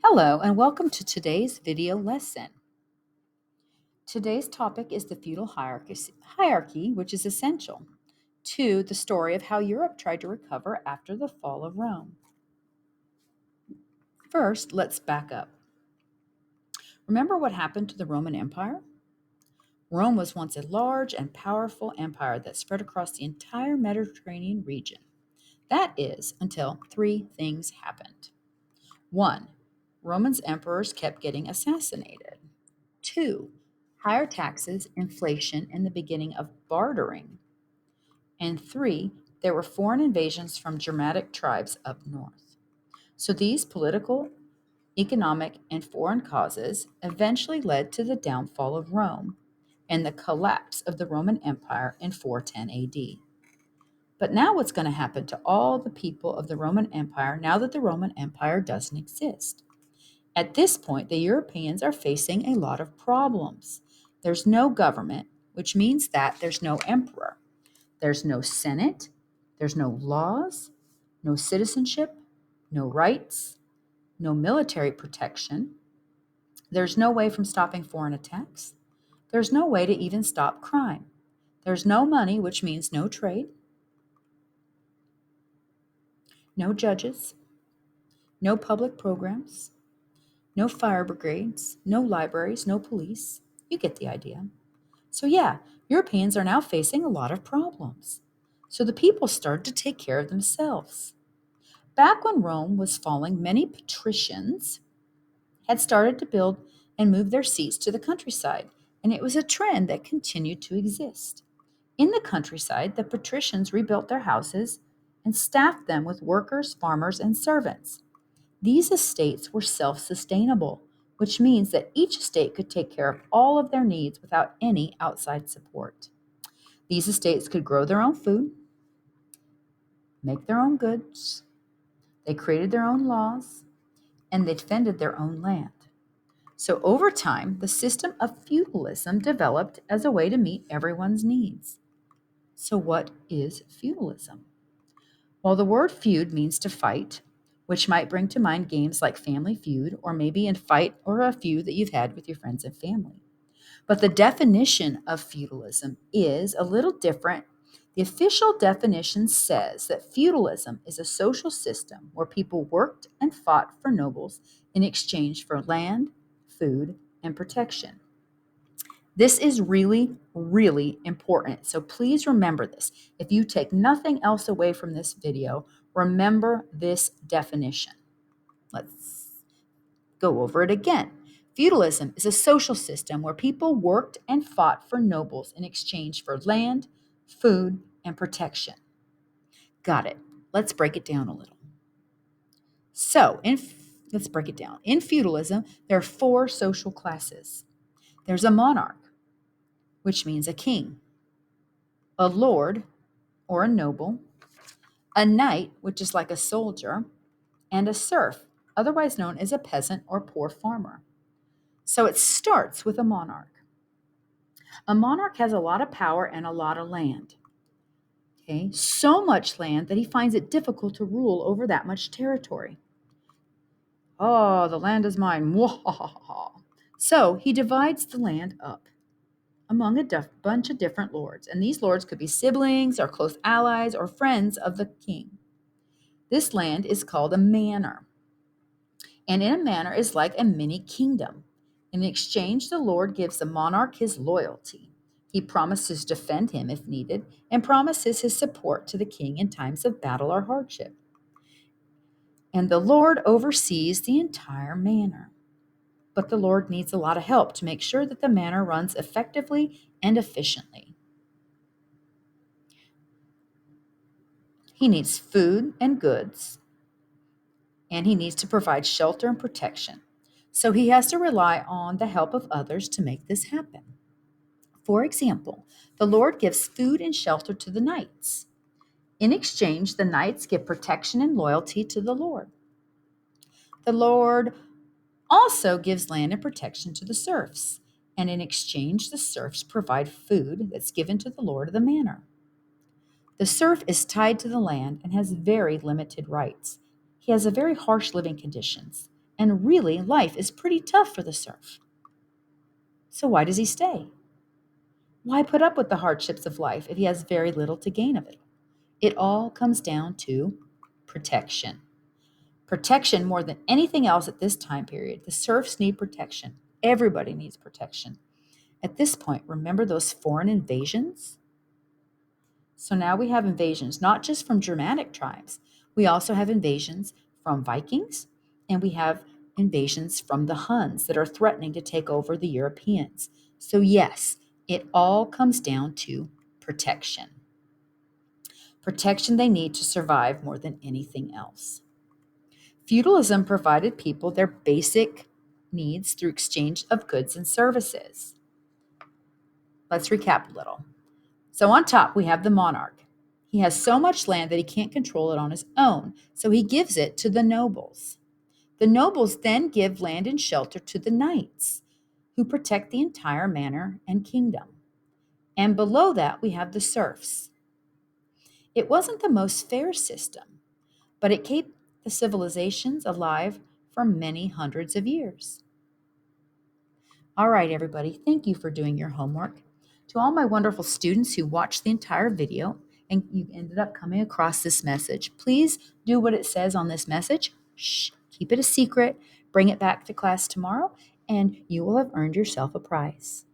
Hello and welcome to today's video lesson. Today's topic is the feudal hierarchy, which is essential to the story of how Europe tried to recover after the fall of Rome. First, let's back up. Remember what happened to the Roman Empire? Rome was once a large and powerful empire that spread across the entire Mediterranean region. That is, until three things happened. 1. Roman emperors kept getting assassinated. 2. Higher taxes, inflation, and the beginning of bartering. And 3. There were foreign invasions from Germanic tribes up north. So these political, economic, and foreign causes eventually led to the downfall of Rome and the collapse of the Roman Empire in 410 AD. But now what's going to happen to all the people of the Roman Empire now that the Roman Empire doesn't exist? At this point, the Europeans are facing a lot of problems. There's no government, which means that there's no emperor. There's no senate. There's no laws, no citizenship, no rights, no military protection. There's no way from stopping foreign attacks. There's no way to even stop crime. There's no money, which means no trade, no judges, no public programs, no fire brigades, no libraries, no police. You get the idea. So, yeah, Europeans are now facing a lot of problems. So, the people started to take care of themselves. Back when Rome was falling, many patricians had started to build and move their seats to the countryside, and it was a trend that continued to exist. In the countryside, the patricians rebuilt their houses and staffed them with workers, farmers, and servants. These estates were self sustainable, which means that each estate could take care of all of their needs without any outside support. These estates could grow their own food, make their own goods, they created their own laws, and they defended their own land. So over time, the system of feudalism developed as a way to meet everyone's needs. So what is feudalism? Well, the word feud means to fight, which might bring to mind games like Family Feud or maybe a fight or a feud that you've had with your friends and family. But the definition of feudalism is a little different. The official definition says that feudalism is a social system where people worked and fought for nobles in exchange for land, food, and protection. This is really, really important. So please remember this. If you take nothing else away from this video, remember this definition. Let's go over it again. Feudalism is a social system where people worked and fought for nobles in exchange for land, food, and protection. Got it. Let's break it down a little. Let's break it down. In feudalism, there are four social classes. There's a monarch, which means a king, a lord or a noble, a knight, which is like a soldier, and a serf, otherwise known as a peasant or poor farmer. So it starts with a monarch. A monarch has a lot of power and a lot of land. Okay, so much land that he finds it difficult to rule over that much territory. Oh, the land is mine. So he divides the land up among a bunch of different lords, and these lords could be siblings or close allies or friends of the king. This land is called a manor, and in a manor is like a mini kingdom. In exchange, the lord gives the monarch his loyalty. He promises to defend him if needed and promises his support to the king in times of battle or hardship. And the lord oversees the entire manor. But the lord needs a lot of help to make sure that the manor runs effectively and efficiently. He needs food and goods, and he needs to provide shelter and protection. So he has to rely on the help of others to make this happen. For example, the Lord gives food and shelter to the knights. In exchange, the knights give protection and loyalty to the Lord. The Lord also gives land and protection to the serfs, and in exchange, the serfs provide food that's given to the Lord of the manor. The serf is tied to the land and has very limited rights. He has a very harsh living conditions, And really, life is pretty tough for the serf. So why does he stay? Why put up with the hardships of life if he has very little to gain of it? It all comes down to protection. Protection more than anything else at this time period. The serfs need protection. Everybody needs protection. At this point, remember those foreign invasions? So now we have invasions not just from Germanic tribes, we also have invasions from Vikings, and we have invasions from the Huns that are threatening to take over the Europeans. So, yes, it all comes down to protection. Protection they need to survive more than anything else. Feudalism provided people their basic needs through exchange of goods and services. Let's recap a little. So on top, we have the monarch. He has so much land that he can't control it on his own, so he gives it to the nobles. The nobles then give land and shelter to the knights, who protect the entire manor and kingdom. And below that, we have the serfs. It wasn't the most fair system, but it kept the civilizations alive for many hundreds of years. All right, everybody, thank you for doing your homework. To all my wonderful students who watched the entire video and you ended up coming across this message, please do what it says on this message. Shh, keep it a secret. Bring it back to class tomorrow, and you will have earned yourself a prize.